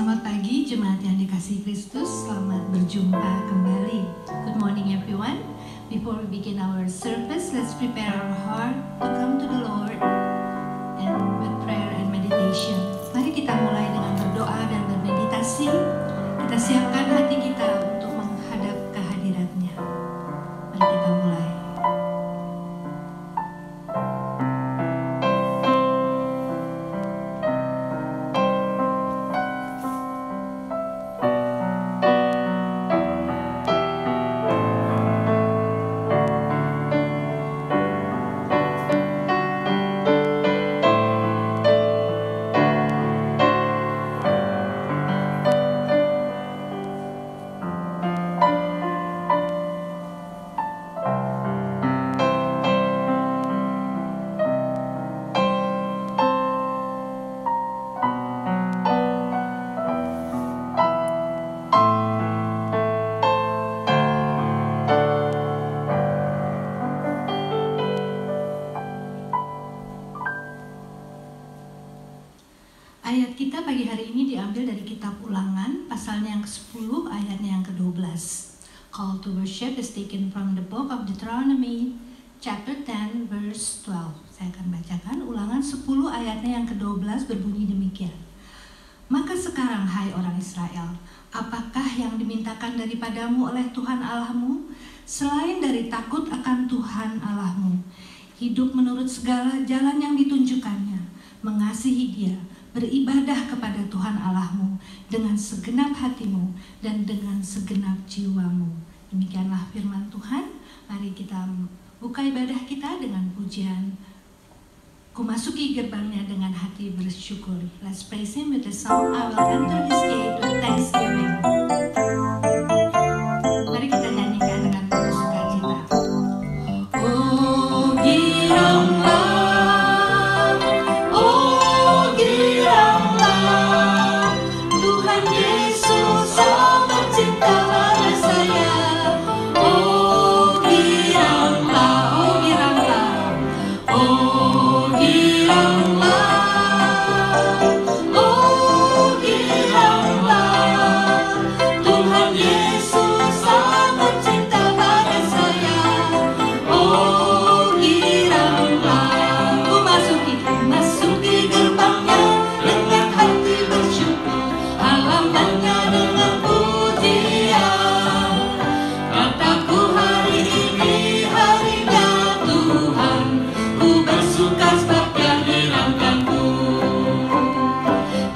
Selamat pagi jemaat yang dikasihi Kristus, selamat berjumpa kembali. Good morning everyone. Before we begin our service, let's prepare our heart to come to the Lord and with prayer and meditation. Mari kita mulai dengan berdoa dan bermeditasi. Kita siapkan hati kita untuk menghadap kehadirat-Nya. Mari kita mulai. Ayat kita pagi hari ini diambil dari kitab Ulangan, pasalnya yang ke-10, ayatnya yang ke-12. Call to worship is taken from the book of Deuteronomy, chapter 10, verse 12. Saya akan bacakan Ulangan 10 ayatnya yang ke-12 berbunyi demikian. Maka sekarang, hai orang Israel, apakah yang dimintakan daripadamu oleh Tuhan Allahmu, selain dari takut akan Tuhan Allahmu, hidup menurut segala jalan yang ditunjukkannya, mengasihi Dia, beribadah kepada Tuhan Allahmu dengan segenap hatimu dan dengan segenap jiwamu. Demikianlah firman Tuhan. Mari kita buka ibadah kita dengan pujian. Ku masuki gerbangnya dengan hati bersyukur. Let's praise Him with the song I will enter His gate with thanksgiving. Mari kita nyanyikan dengan penuh sukacita. Oh giranglah, Tuhan Yesus amat cinta pada saya. Oh giranglah, oh giranglah, oh giranglah, oh giranglah. Tuhan Yesus amat cinta pada saya. Oh giranglah. Ku masuki gerbangnya dengan hati bersyukur, halamannya dengan pujian. Kataku hari ini harinya Tuhan, ku bersuka sebab Dia nyirangkanku.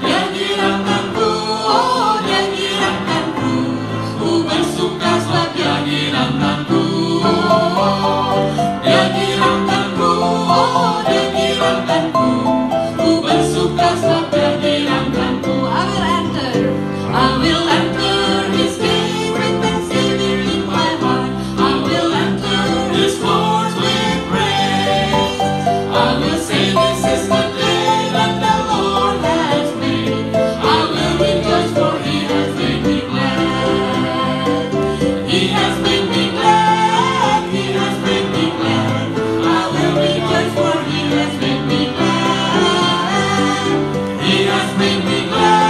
Dia nyirangkanku, oh Dia nyirangkanku. Ku bersuka sebab Dia nyirangkanku. Dia nyirangkanku, oh Dia nyirangkanku. Ku bersuka sebab Dia nyirangkanku. I will enter His gate with thanksgiving in my heart. I will enter His courts with praise. I will say this is the day that the Lord has made. I will rejoice for He has made me glad. He has made me glad. He has made me glad. I will rejoice for He has made me glad. He has made me glad.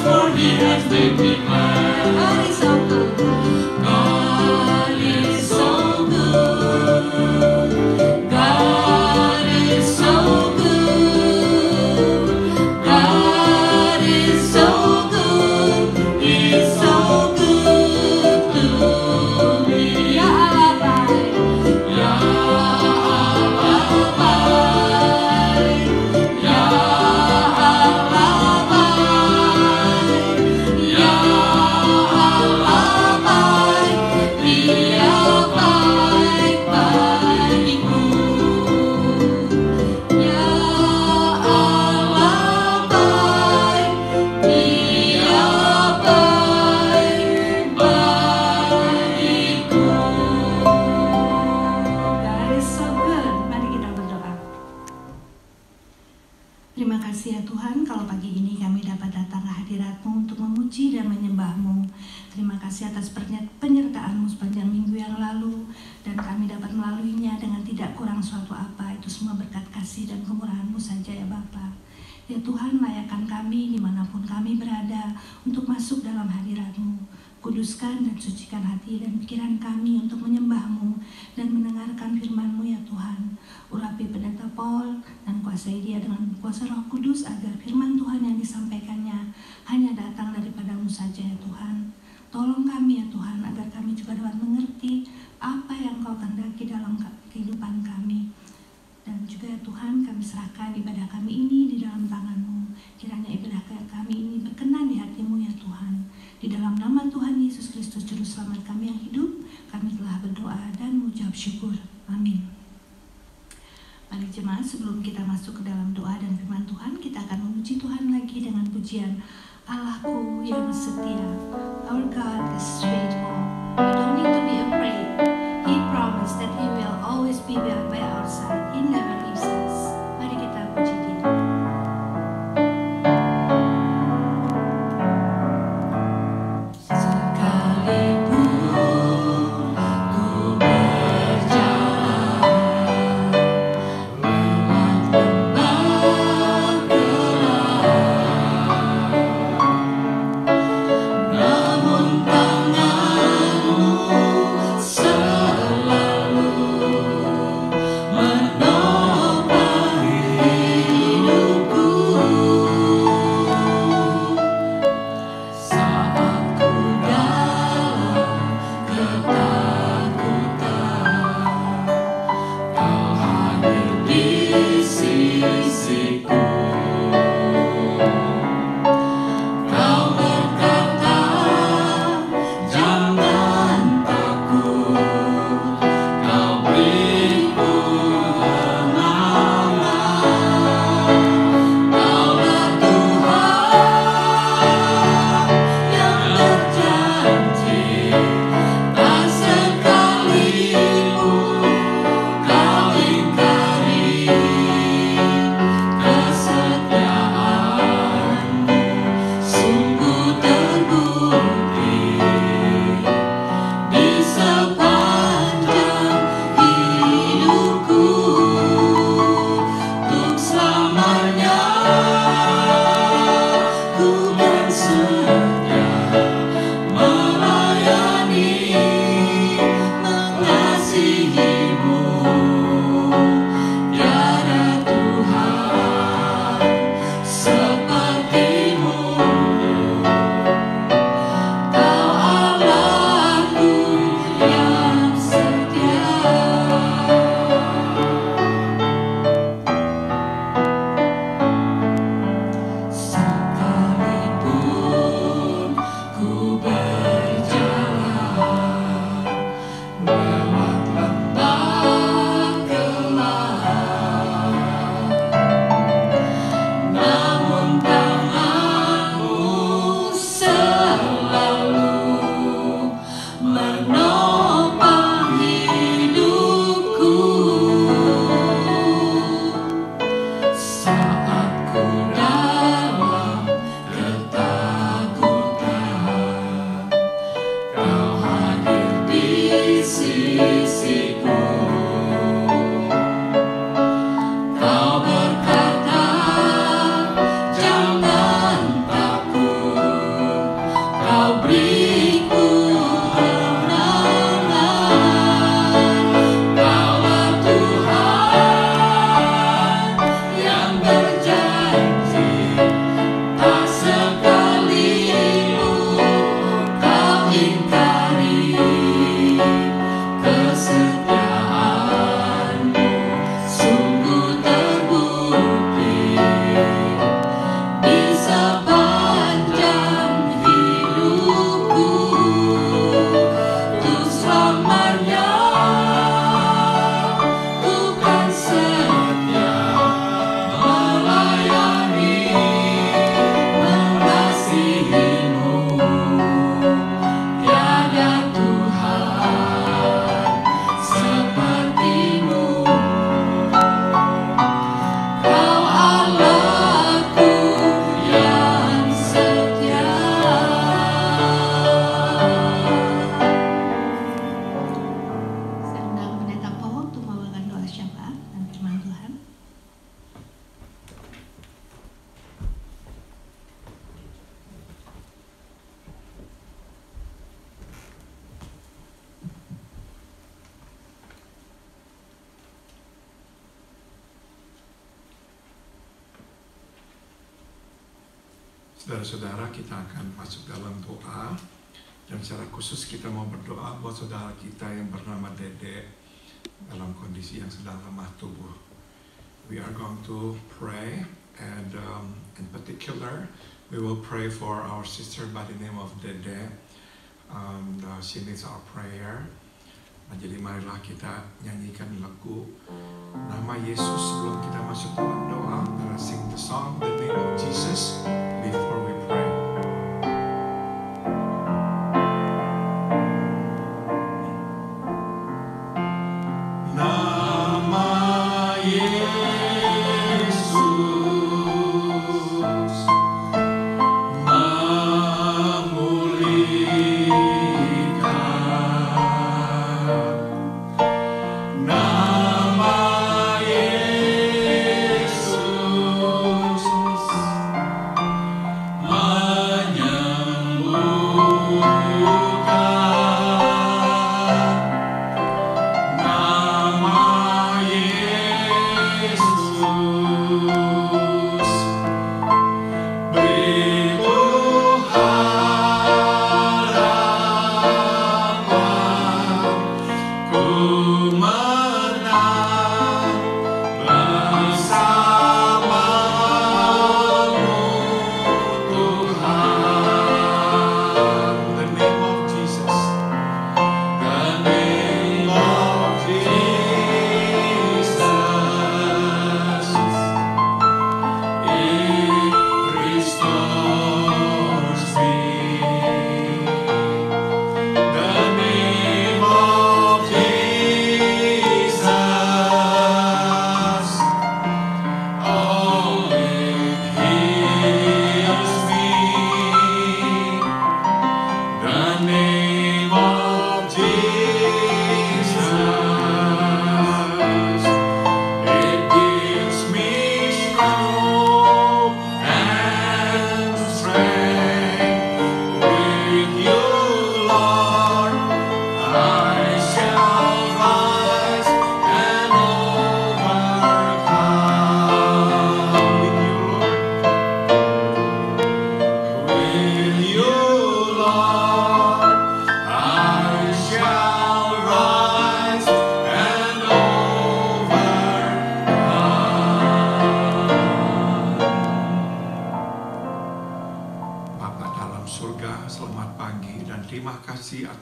For He has made me glad. God is so good. God is so good. God is so good. God is so good. He's so good to me. Ya Abai, Ya Abai, Ya Terima kasih ya Tuhan, kalau pagi ini kami dapat datang ke hadirat-Mu untuk memuji dan menyembah-Mu. Terima kasih atas penyertaan-Mu sepanjang minggu yang lalu, dan kami dapat melaluinya dengan tidak kurang suatu apa. Itu semua berkat kasih dan kemurahan-Mu saja ya Bapa. Ya Tuhan, layakkan kami dimanapun kami berada untuk masuk dalam hadirat-Mu. Kuduskan dan sucikan hati dan pikiran kami untuk menyembah-Mu dan mendengarkan firman-Mu ya Tuhan. Urapi pendeta Paul dan kuasai dia dengan kuasa Roh Kudus agar firman Tuhan yang disampaikannya hanya datang daripada-Mu saja ya Tuhan. Tolong kami ya Tuhan agar kami juga dapat mengerti apa yang Kau kehendaki dalam kehidupan kami. Dan juga ya Tuhan, kami serahkan ibadah kami ini di dalam tangan-Mu. Kiranya ibadah kami ini berkenan di hati-Mu ya Tuhan. Di dalam nama Tuhan Yesus Kristus Juru Selamat kami yang hidup, kami telah berdoa dan mengucap syukur. Amin. Mari jemaat, sebelum kita masuk ke dalam doa dan firman Tuhan, kita akan memuji Tuhan lagi dengan pujian Allahku yang setia. Our God is faithful. We don't need to be afraid. He promised that He will always be by our side. He never leaves us. Mari kita puji Dia. Namun tangan-Mu Saudara-saudara, kita akan masuk dalam doa. Dan secara khusus kita mau berdoa buat saudara kita yang bernama Dede dalam kondisi yang sedang lemah tubuh. We are going to pray, and in particular, we will pray for our sister by the name of Dede. She needs our prayer. Nah, jadi marilah kita nyanyikan lagu nama Yesus sebelum kita masuk dalam doa. Let's sing the song, the name of Jesus, before we pray. Nama Yesus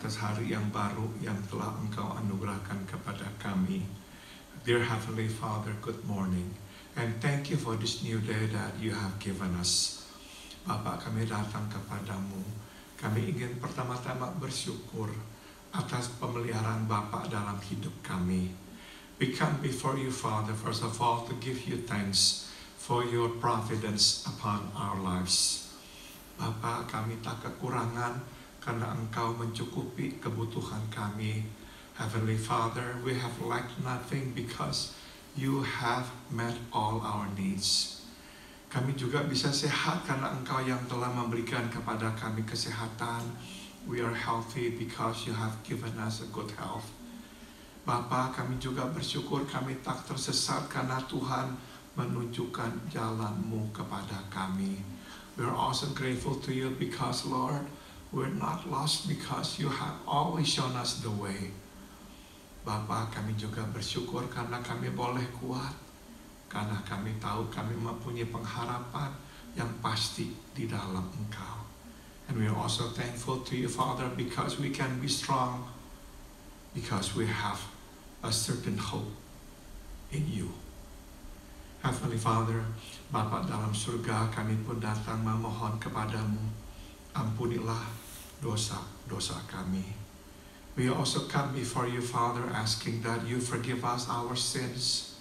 atas hari yang baru yang telah Engkau anugerahkan kepada kami. Dear Heavenly Father, good morning. And thank you for this new day that you have given us. Bapak, kami datang kepadamu. Kami ingin pertama-tama bersyukur atas pemeliharaan Bapak dalam hidup kami. We come before you, Father, first of all to give you thanks for your providence upon our lives. Bapak, kami tak kekurangan karena Engkau mencukupi kebutuhan kami. Heavenly Father, we have lacked nothing because you have met all our needs. Kami juga bisa sehat karena Engkau yang telah memberikan kepada kami kesehatan. We are healthy because you have given us a good health. Bapa, kami juga bersyukur kami tak tersesat karena Tuhan menunjukkan jalan-Mu kepada kami. We are also grateful to you because, Lord, we're not lost because you have always shown us the way. Bapa, kami juga bersyukur karena kami boleh kuat. Karena kami tahu kami mempunyai pengharapan yang pasti di dalam Engkau. And we are also thankful to you, Father, because we can be strong. Because we have a certain hope in you. Heavenly Father, Bapa dalam surga, kami pun datang memohon kepadamu. Ampunilah dosa-dosa kami. We also come before you, Father, asking that you forgive us our sins.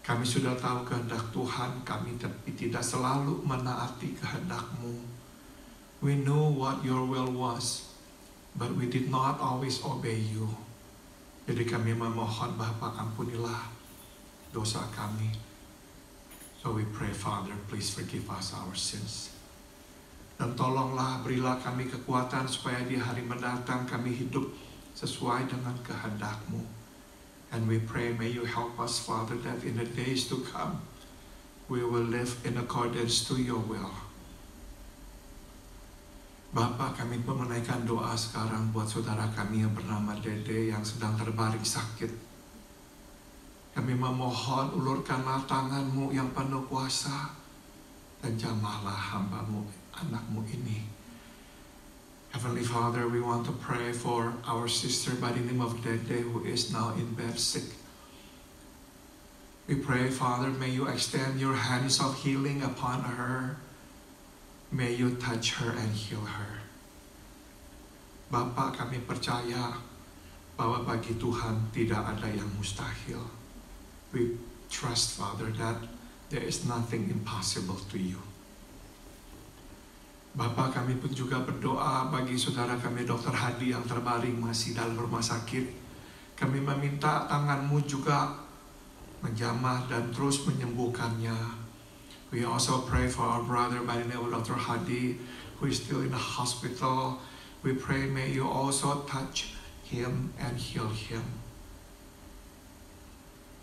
Kami sudah tahu kehendak Tuhan kami, tapi tidak selalu menaati kehendak-Mu. We know what your will was, but we did not always obey you. Jadi kami memohon, Bapa, ampunilah dosa kami. So we pray, Father, please forgive us our sins. Dan tolonglah, berilah kami kekuatan supaya di hari mendatang kami hidup sesuai dengan kehendak-Mu. And we pray, may you help us, Father, that in the days to come, we will live in accordance to your will. Bapak, kami pun menaikkan doa sekarang buat saudara kami yang bernama Dede yang sedang terbaring sakit. Kami memohon, ulurkanlah tangan-Mu yang penuh kuasa dan jamahlah hamba-Mu, anak-Mu ini. Heavenly Father, we want to pray for our sister by the name of Dede who is now in bed sick. We pray, Father, may you extend your hands of healing upon her. May you touch her and heal her. Bapak, kami percaya bahwa bagi Tuhan tidak ada yang mustahil. We trust, Father, that there is nothing impossible to you. Bapak, kami pun juga berdoa bagi saudara kami Dr. Hadi yang terbaring masih dalam rumah sakit. Kami meminta tangan-Mu juga menjamah dan terus menyembuhkannya. We also pray for our brother by the name of Dr. Hadi who is still in the hospital. We pray may you also touch him and heal him.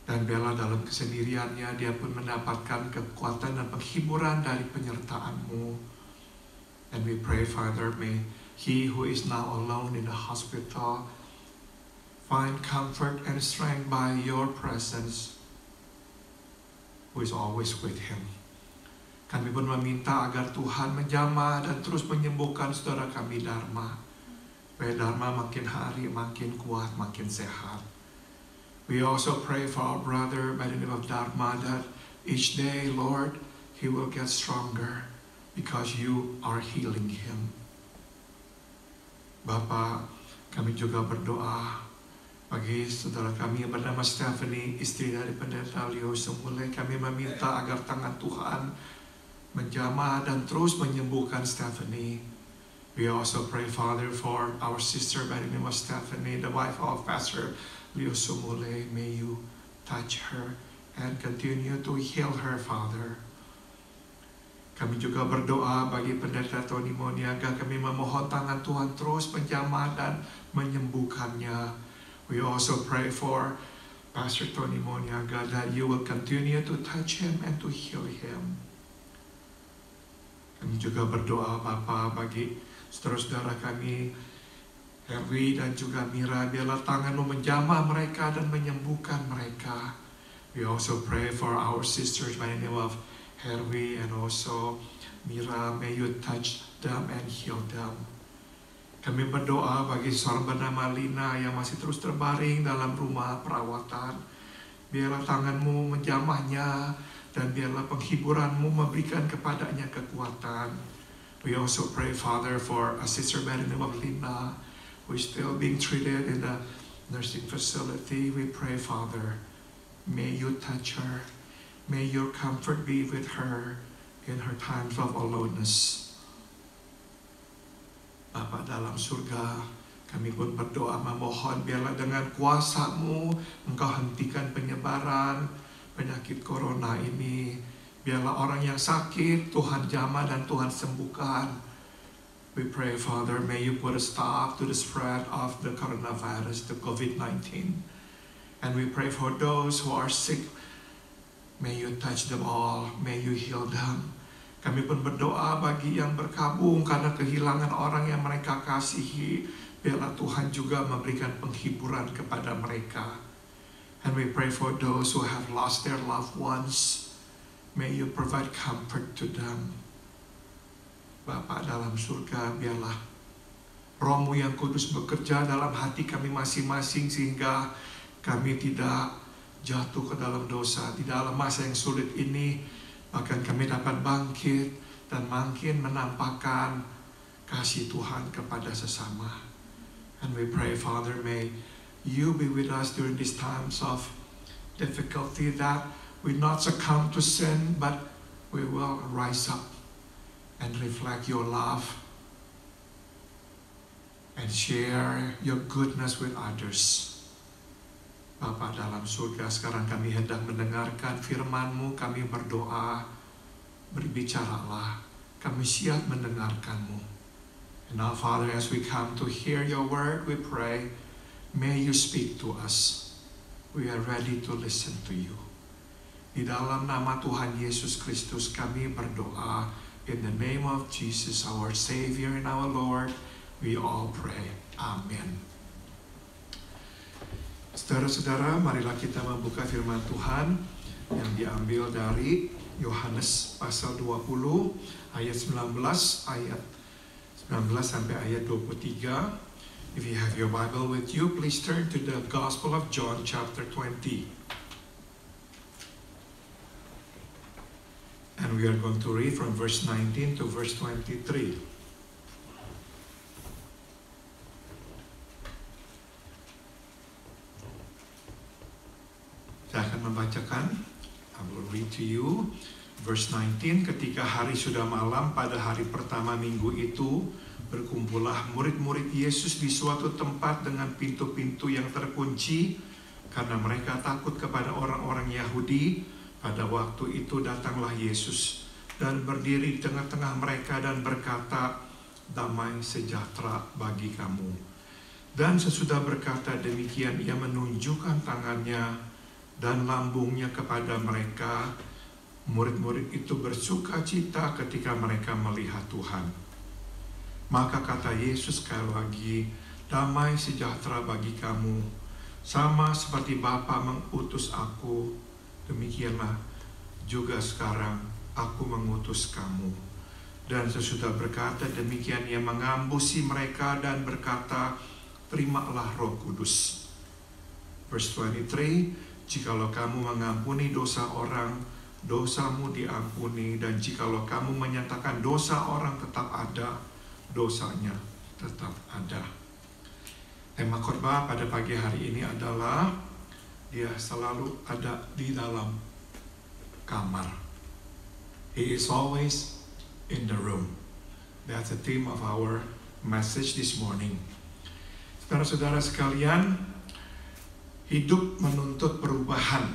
Dan Bella dalam kesendiriannya dia pun mendapatkan kekuatan dan penghiburan dari penyertaan-Mu. And we pray, Father, may he who is now alone in the hospital find comfort and strength by your presence, who is always with him. Kami pun meminta agar Tuhan menjamah dan terus menyembuhkan saudara kami Dharma. Supaya Dharma makin hari makin kuat, makin sehat. We also pray for our brother by the name of Dharma that each day, Lord, he will get stronger because you are healing him. Bapak, kami juga berdoa bagi saudara kami yang bernama Stephanie, istri dari Pendeta Leo Sumule. Kami meminta agar tangan Tuhan menjamah dan terus menyembuhkan Stephanie. We also pray, Father, for our sister by the name of Stephanie, the wife of Pastor Leo Sumule. May you touch her and continue to heal her, Father. Kami juga berdoa bagi Pendeta Tony Moniaga. Kami memohon tangan Tuhan terus menjamah dan menyembuhkannya. We also pray for Pastor Tony Moniaga that you will continue to touch him and to heal him. Kami juga berdoa Bapa bagi saudara-saudara kami Herwi dan juga Mira, biarlah tangan-Mu menjamah mereka dan menyembuhkan mereka. We also pray for our sisters by the name of Herwi and also Mira. May you touch them and heal them. Kami berdoa bagi seorang bernama Lina yang masih terus terbaring dalam rumah perawatan. Biarlah tangan-Mu menjamahnya dan biarlah penghiburan-Mu memberikan kepadanya kekuatan. We also pray, Father, for a sister by the name of Lina who is still being treated in the nursing facility. We pray, Father, may you touch her. May your comfort be with her in her times of aloneness. Bapa dalam surga, kami pun berdoa memohon biarlah dengan kuasa-Mu Engkau hentikan penyebaran penyakit corona ini. Biarlah orang yang sakit Tuhan jamah dan Tuhan sembuhkan. We pray, Father, may you put a stop to the spread of the coronavirus, the COVID-19. And we pray for those who are sick. May you touch them all. May you heal them. Kami pun berdoa bagi yang berkabung karena kehilangan orang yang mereka kasihi. Biarlah Tuhan juga memberikan penghiburan kepada mereka. And we pray for those who have lost their loved ones. May you provide comfort to them. Bapa dalam surga, biarlah Roh-Mu yang kudus bekerja dalam hati kami masing-masing sehingga kami tidak jatuh ke dalam dosa. Di dalam masa yang sulit ini, bahkan kami dapat bangkit dan makin menampakkan kasih Tuhan kepada sesama. And we pray, Father, may you be with us during these times of difficulty, that we not succumb to sin, but we will rise up and reflect your love and share your goodness with others. Bapa dalam surga, sekarang kami hendak mendengarkan firman-Mu. Kami berdoa, berbicaralah, kami siap mendengarkan-Mu. And now, Father, as we come to hear your word, we pray, may you speak to us. We are ready to listen to you. Di dalam nama Tuhan Yesus Kristus kami berdoa. In the name of Jesus, our Savior and our Lord, we all pray. Amen. Saudara-saudara, marilah kita membuka firman Tuhan yang diambil dari Yohanes pasal 20 ayat 19 sampai ayat 23. If you have your Bible with you, please turn to the Gospel of John chapter 20. And we are going to read from verse 19 to verse 23. Saya akan membacakan. I will read to you. Verse 19, ketika hari sudah malam pada hari pertama minggu itu, berkumpullah murid-murid Yesus di suatu tempat dengan pintu-pintu yang terkunci, karena mereka takut kepada orang-orang Yahudi. Pada waktu itu datanglah Yesus dan berdiri di tengah-tengah mereka dan berkata, damai sejahtera bagi kamu. Dan sesudah berkata demikian, ia menunjukkan tangannya dan lambungnya kepada mereka. Murid-murid itu bersuka cita ketika mereka melihat Tuhan. Maka kata Yesus sekali lagi, damai sejahtera bagi kamu. Sama seperti Bapa mengutus aku, demikianlah juga sekarang aku mengutus kamu. Dan sesudah berkata demikian, ia mengambusi mereka dan berkata, terimalah Roh Kudus. Verse 23, jikalau kamu mengampuni dosa orang, dosamu diampuni. Dan jikalau kamu menyatakan dosa orang tetap ada, dosanya tetap ada. Tema khotbah pada pagi hari ini adalah dia selalu ada di dalam kamar. He is always in the room. That's the theme of our message this morning. Saudara-saudara sekalian, hidup menuntut perubahan.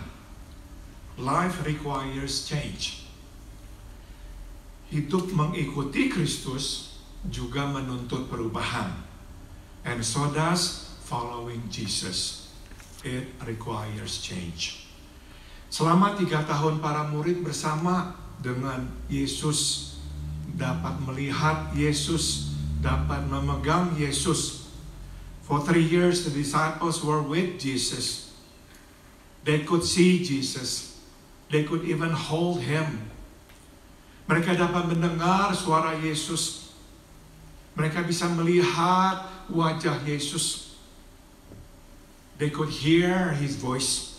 Life requires change. Hidup mengikuti Kristus juga menuntut perubahan. And so does following Jesus. It requires change. Selama 3 tahun para murid bersama dengan Yesus, dapat melihat Yesus, dapat memegang Yesus. For 3 years the disciples were with Jesus. They could see Jesus. They could even hold Him. Mereka dapat mendengar suara Yesus. Mereka bisa melihat wajah Yesus. They could hear His voice.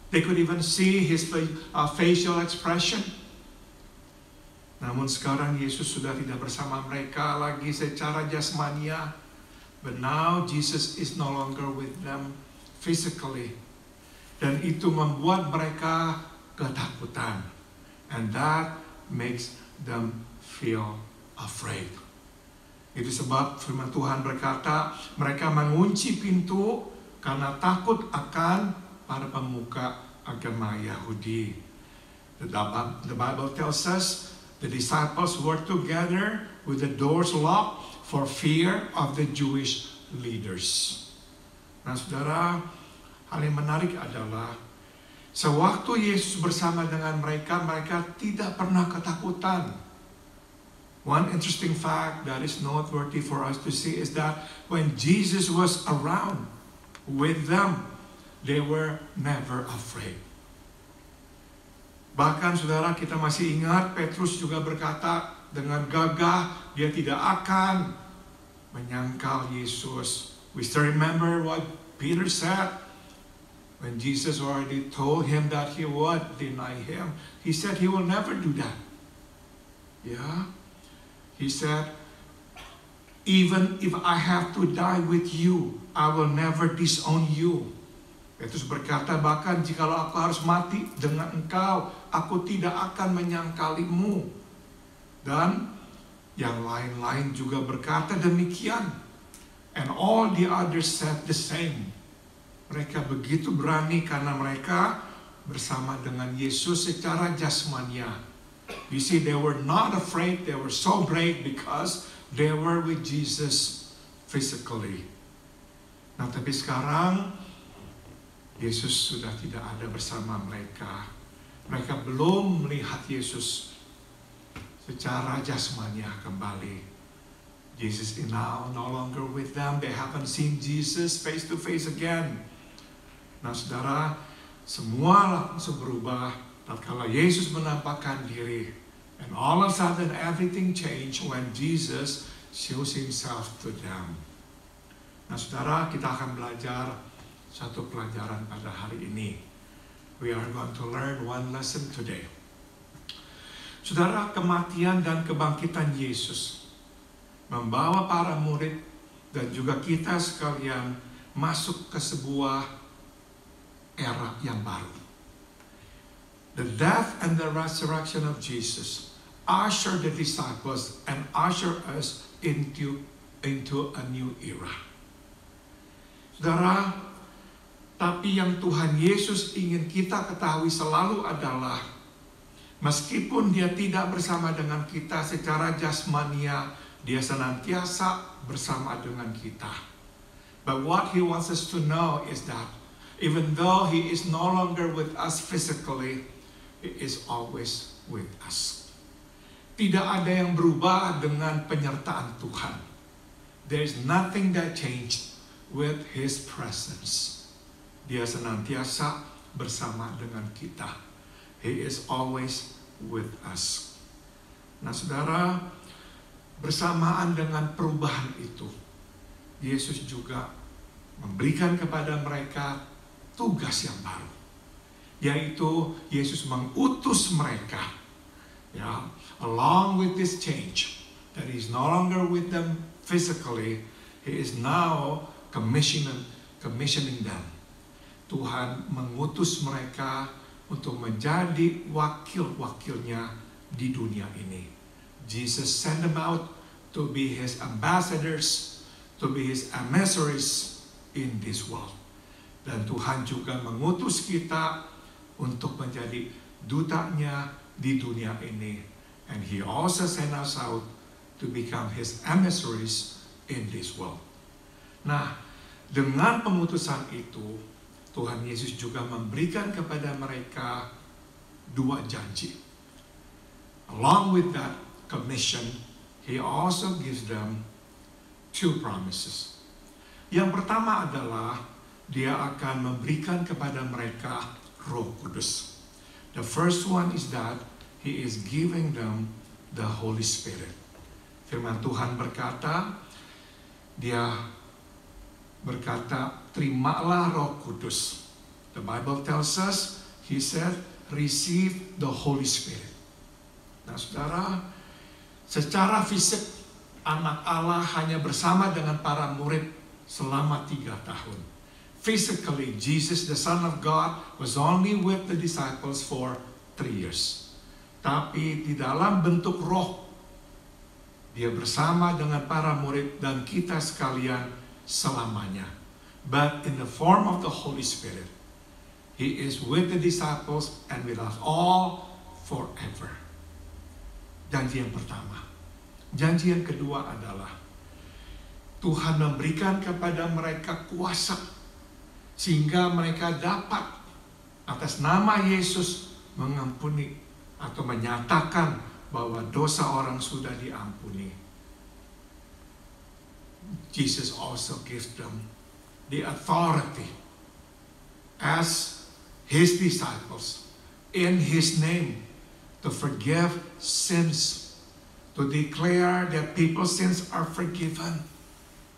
They could even see His facial expression. Namun sekarang Yesus sudah tidak bersama mereka lagi secara jasmania. But now Jesus is no longer with them physically. Dan itu membuat mereka ketakutan. And that makes them feel afraid. Itu sebab firman Tuhan berkata, mereka mengunci pintu karena takut akan para pemuka agama Yahudi. The Bible tells us the disciples were together with the doors locked for fear of the Jewish leaders. Nah saudara, hal yang menarik adalah sewaktu Yesus bersama dengan mereka, mereka tidak pernah ketakutan. One interesting fact that is noteworthy for us to see is that when Jesus was around with them, they were never afraid. Bahkan saudara, kita masih ingat Petrus juga berkata dengan gagah, dia tidak akan menyangkal Yesus. We still remember what Peter said when Jesus already told him that he would deny him. He said he will never do that. Yeah. He said, even if I have to die with you, I will never disown you. Petrus berkata, bahkan jikalau aku harus mati dengan engkau, aku tidak akan menyangkalimu. Dan yang lain-lain juga berkata demikian. And all the others said the same. Mereka begitu berani karena mereka bersama dengan Yesus secara jasmania. You see, they were not afraid, they were so brave because they were with Jesus physically. Nah, tapi sekarang Yesus sudah tidak ada bersama mereka. Mereka belum melihat Yesus secara jasmania kembali. Jesus is now no longer with them. They haven't seen Jesus face to face again. Nah saudara, semua langsung berubah tatkala Yesus menampakkan diri. And all of a sudden everything changed when Jesus shows himself to them. Nah saudara, kita akan belajar satu pelajaran pada hari ini. We are going to learn one lesson today. Saudara, kematian dan kebangkitan Yesus membawa para murid dan juga kita sekalian masuk ke sebuah era yang baru. The death and the resurrection of Jesus usher the disciples and usher us into a new era. Saudara, tapi yang Tuhan Yesus ingin kita ketahui selalu adalah meskipun dia tidak bersama dengan kita secara jasmania, dia senantiasa bersama dengan kita. But what he wants us to know is that even though he is no longer with us physically, he is always with us. Tidak ada yang berubah dengan penyertaan Tuhan. There is nothing that changed with his presence. Dia senantiasa bersama dengan kita. He is always with us. Nah saudara, bersamaan dengan perubahan itu, Yesus juga memberikan kepada mereka tugas yang baru. Yaitu Yesus mengutus mereka. Ya, along with this change, that he is no longer with them physically, he is now commissioning them. Tuhan mengutus mereka untuk menjadi wakil-wakilnya di dunia ini. Jesus sent them out to be his ambassadors, to be his emissaries in this world. Dan Tuhan juga mengutus kita untuk menjadi dutanya di dunia ini. And he also sent us out to become his emissaries in this world. Nah, dengan pemutusan itu, Tuhan Yesus juga memberikan kepada mereka dua janji. Along with that commission, he also gives them two promises. Yang pertama adalah dia akan memberikan kepada mereka Roh Kudus. The first one is that he is giving them the Holy Spirit. Firman Tuhan berkata, dia berkata, terimalah Roh Kudus. The Bible tells us, he said, receive the Holy Spirit. Nah saudara, secara fisik anak Allah hanya bersama dengan para murid selama 3 tahun. Physically, Jesus, the Son of God, was only with the disciples for 3 years. Tapi di dalam bentuk roh, dia bersama dengan para murid dan kita sekalian selamanya. But in the form of the Holy Spirit, he is with the disciples and with us all forever. Janji yang pertama. Janji yang kedua adalah Tuhan memberikan kepada mereka kuasa sehingga mereka dapat atas nama Yesus mengampuni atau menyatakan bahwa dosa orang sudah diampuni. Jesus also gives them the authority as his disciples in his name to forgive sins, to declare that people's sins are forgiven,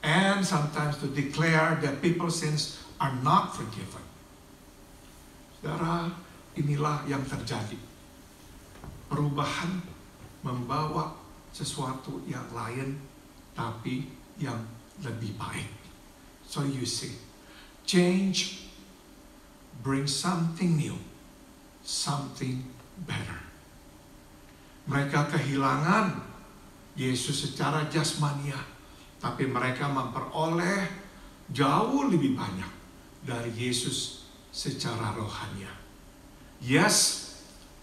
and sometimes to declare that people's sins are not forgiven. Saudara, inilah yang terjadi. Perubahan membawa sesuatu yang lain, tapi yang lebih baik. So you see, change brings something new, something better. Mereka kehilangan Yesus secara jasmania, tapi mereka memperoleh jauh lebih banyak dari Yesus secara rohania. Yes,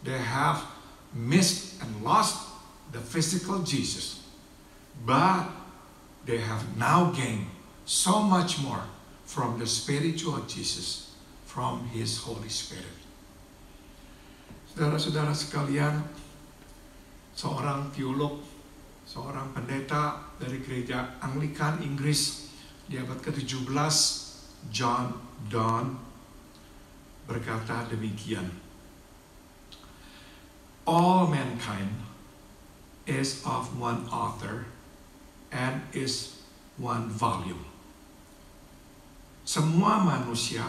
they have missed and lost the physical Jesus, but they have now gained so much more from the spiritual Jesus, from his Holy Spirit. Saudara-saudara sekalian, seorang teolog, seorang pendeta dari gereja Anglikan Inggris di abad ke-17, John Donne, berkata demikian. All mankind is of one author and is one volume. Semua manusia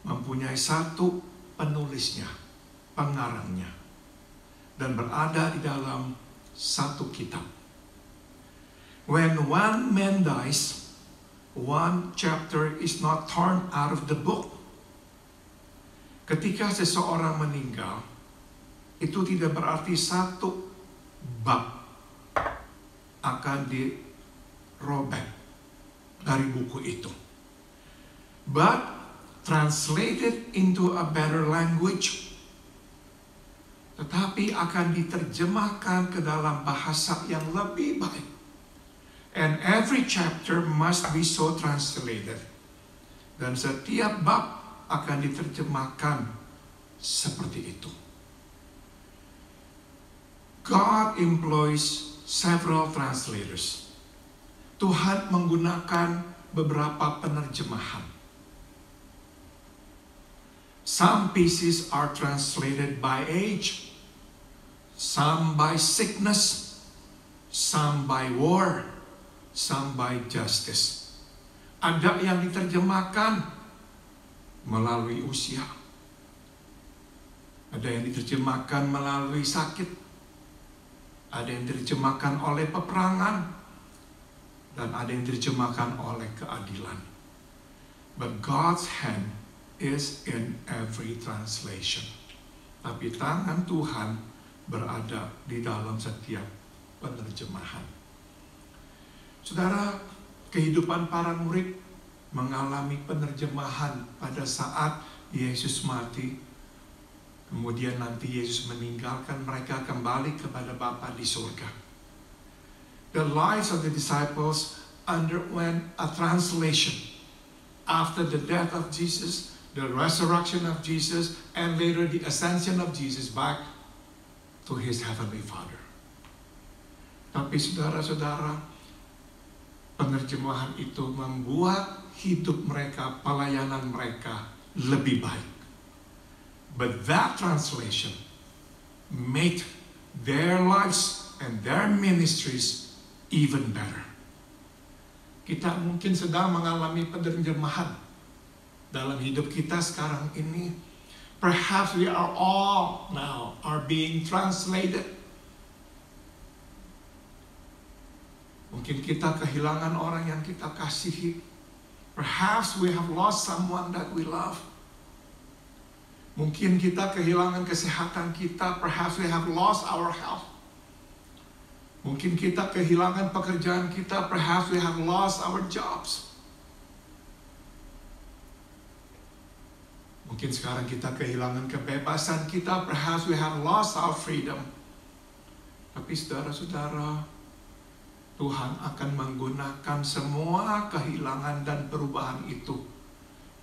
mempunyai satu penulisnya, pengarangnya, dan berada di dalam satu kitab. When one man dies, one chapter is not torn out of the book. Ketika seseorang meninggal, itu tidak berarti satu bab akan dirobek dari buku itu. But translated into a better language, tetapi akan diterjemahkan ke dalam bahasa yang lebih baik. And every chapter must be so translated. Dan setiap bab akan diterjemahkan seperti itu. God employs several translators. Tuhan menggunakan beberapa penerjemahan. Some pieces are translated by age, some by sickness, some by war, some by justice. Ada yang diterjemahkan melalui usia. Ada yang diterjemahkan melalui sakit. Ada yang diterjemahkan oleh peperangan. Dan ada yang diterjemahkan oleh keadilan. But God's hand is in every translation. Tapi tangan Tuhan berada di dalam setiap penerjemahan. Saudara, kehidupan para murid mengalami penerjemahan pada saat Yesus mati. Kemudian nanti Yesus meninggalkan mereka kembali kepada Bapa di surga. The lives of the disciples underwent a translation after the death of Jesus, the resurrection of Jesus, and later the ascension of Jesus back to His Heavenly Father. Tapi saudara-saudara, penerjemahan itu membuat hidup mereka, pelayanan mereka lebih baik. But that translation made their lives and their ministries even better. Kita mungkin sedang mengalami penerjemahan dalam hidup kita sekarang ini. Perhaps we are all now are being translated. Mungkin kita kehilangan orang yang kita kasihi. Perhaps we have lost someone that we love. Mungkin kita kehilangan kesehatan kita. Perhaps we have lost our health. Mungkin kita kehilangan pekerjaan kita. Perhaps we have lost our jobs. Mungkin sekarang kita kehilangan kebebasan kita. Perhaps we have lost our freedom. Tapi saudara-saudara, Tuhan akan menggunakan semua kehilangan dan perubahan itu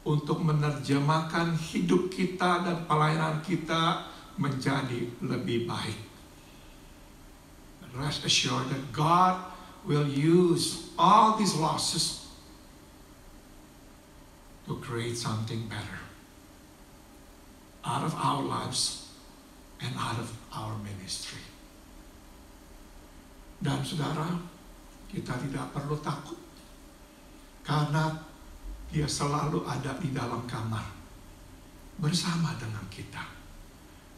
untuk menerjemahkan hidup kita dan pelayanan kita menjadi lebih baik. Rest assured that God will use all these losses to create something better out of our lives and out of our ministry. Dan saudara, kita tidak perlu takut karena Dia selalu ada di dalam kamar bersama dengan kita.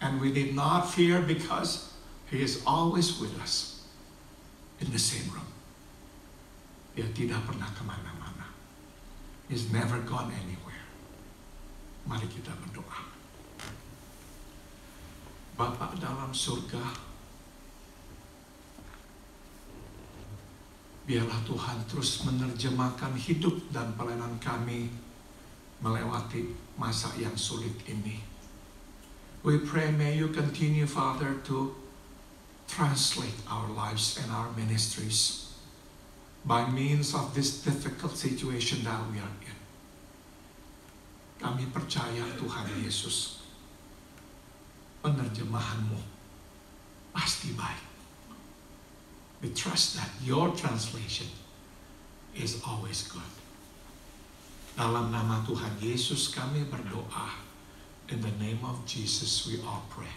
And we did not fear because He is always with us in the same room. Dia tidak pernah kemana-mana. He's never gone anywhere. Mari kita berdoa. Bapa dalam surga, biarlah Tuhan terus menerjemahkan hidup dan pelayanan kami melewati masa yang sulit ini. We pray, may you continue, Father, to translate our lives and our ministries by means of this difficult situation that we are in. Kami percaya, Tuhan Yesus, penerjemahan-Mu pasti baik. We trust that your translation is always good. Dalam nama Tuhan Yesus kami berdoa. In the name of Jesus we all pray.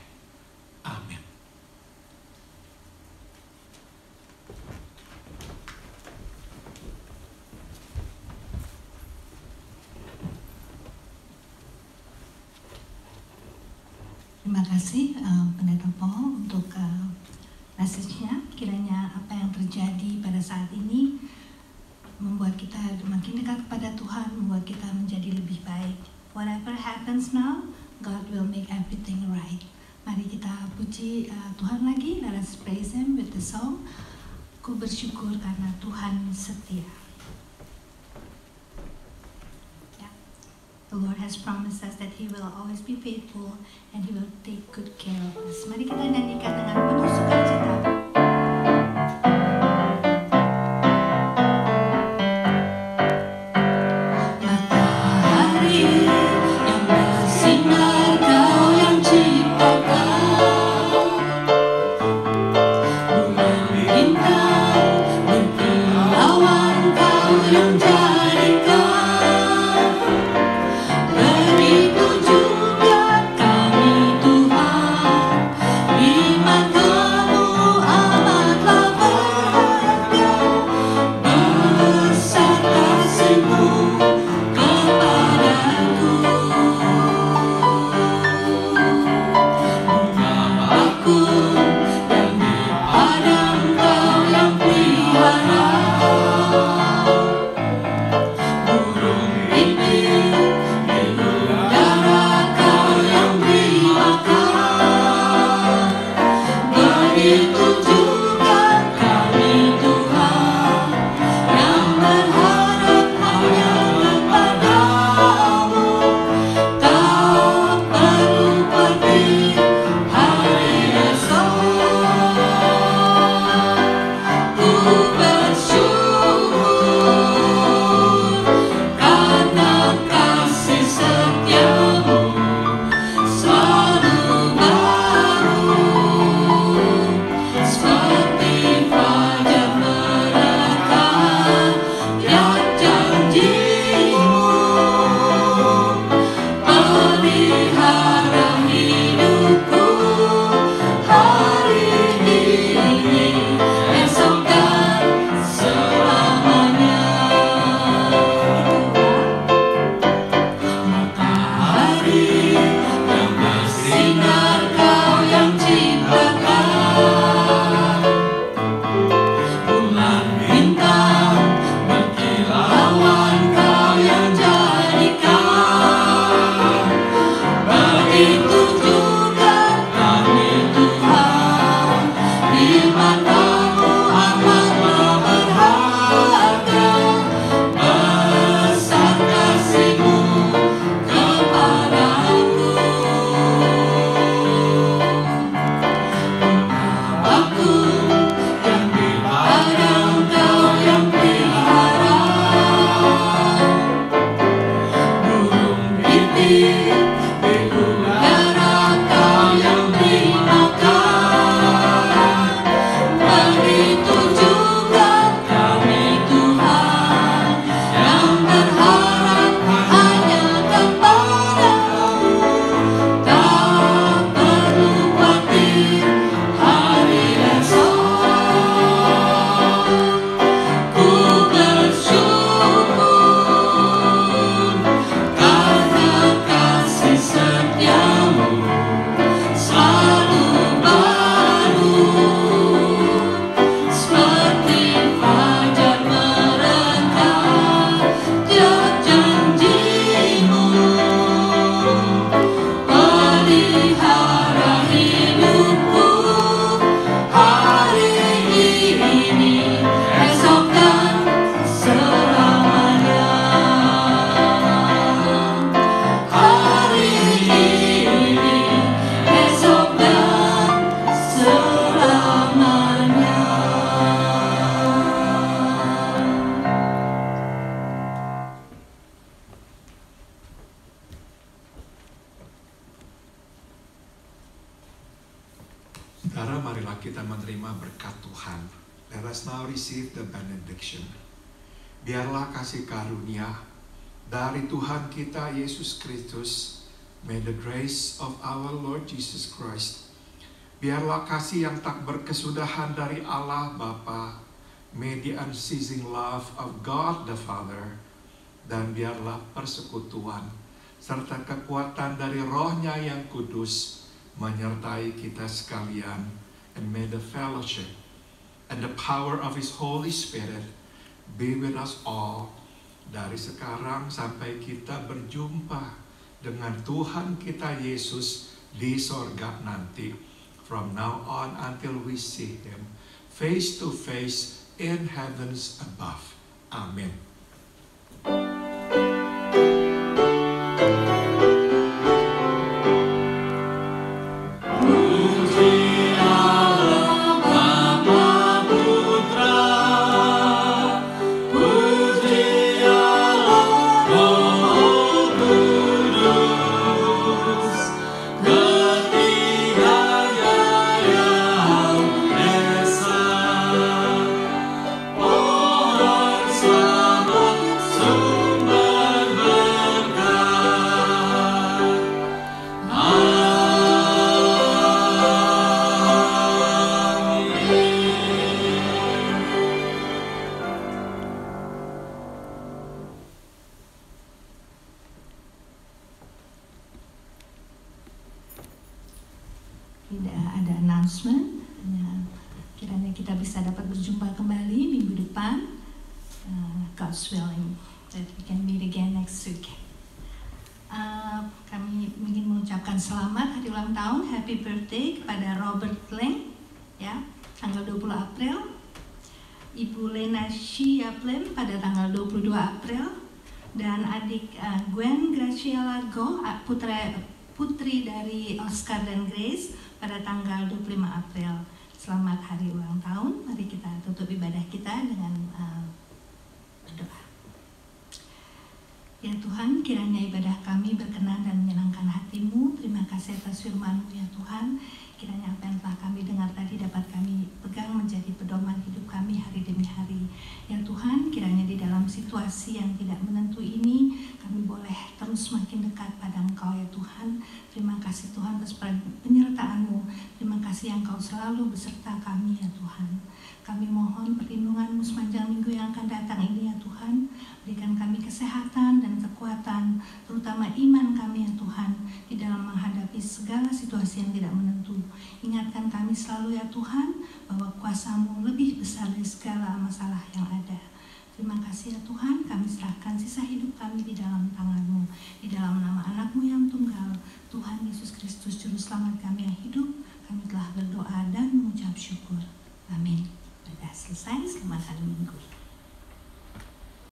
Amen. Terima kasih Pendeta Paul untuk message-nya. Kiranya apa yang terjadi pada saat ini membuat kita makin dekat kepada Tuhan, membuat kita menjadi lebih baik. Whatever happens now, God will make everything right. Mari kita puji Tuhan lagi. Let us praise Him with the song. Ku bersyukur karena Tuhan setia. The Lord has promised us that He will always be faithful and He will take good care of us. Mari kita nyanyikan dengan penuh sukacita. Saudara, marilah kita menerima berkat Tuhan. Let us now receive the benediction. Biarlah kasih karunia dari Tuhan kita Yesus Kristus, may the grace of our Lord Jesus Christ, biarlah kasih yang tak berkesudahan dari Allah Bapa, may the unceasing love of God the Father, dan biarlah persekutuan serta kekuatan dari Roh-Nya yang kudus menyertai kita sekalian, and may the fellowship and the power of His Holy Spirit be with us all dari sekarang sampai kita berjumpa dengan Tuhan kita Yesus di sorga nanti. From now on until we see Him face to face in heavens above. Amen. Tidak ada announcement. Kiranya kita bisa dapat berjumpa kembali minggu depan. God's willing that we can meet again next week. Kami ingin mengucapkan selamat hari ulang tahun, happy birthday kepada Robert Leng, ya, tanggal 20 April. Ibu Lena Shia Plem pada tanggal 22 April. Dan adik Gwen Graciela Go, putri dari Oscar dan Grace, pada tanggal 25 April. Selamat hari ulang tahun. Mari kita tutup ibadah kita dengan berdoa. Ya Tuhan, kiranya ibadah kami berkenan dan menyenangkan hati-Mu. Terima kasih atas firman-Mu ya Tuhan. Kiranya apa yang telah kami dengar tadi dapat kami pegang menjadi pedoman hidup kami hari demi hari. Ya Tuhan, kiranya di dalam situasi yang tidak menentu ini, kami boleh terus makin dekat pada Engkau ya Tuhan. Terima kasih Tuhan atas penyertaan-Mu. Terima kasih yang Engkau selalu beserta kami ya Tuhan. Kami mohon perlindungan-Mu sepanjang minggu yang akan datang ini ya Tuhan. Berikan kami kesehatan dan kekuatan, terutama iman kami ya Tuhan, di dalam menghadapi segala situasi yang tidak menentu. Ingatkan kami selalu ya Tuhan, bahwa kuasa-Mu lebih besar dari segala masalah yang ada. Terima kasih ya Tuhan, kami serahkan sisa hidup kami di dalam tangan-Mu. Di dalam nama anak-Mu yang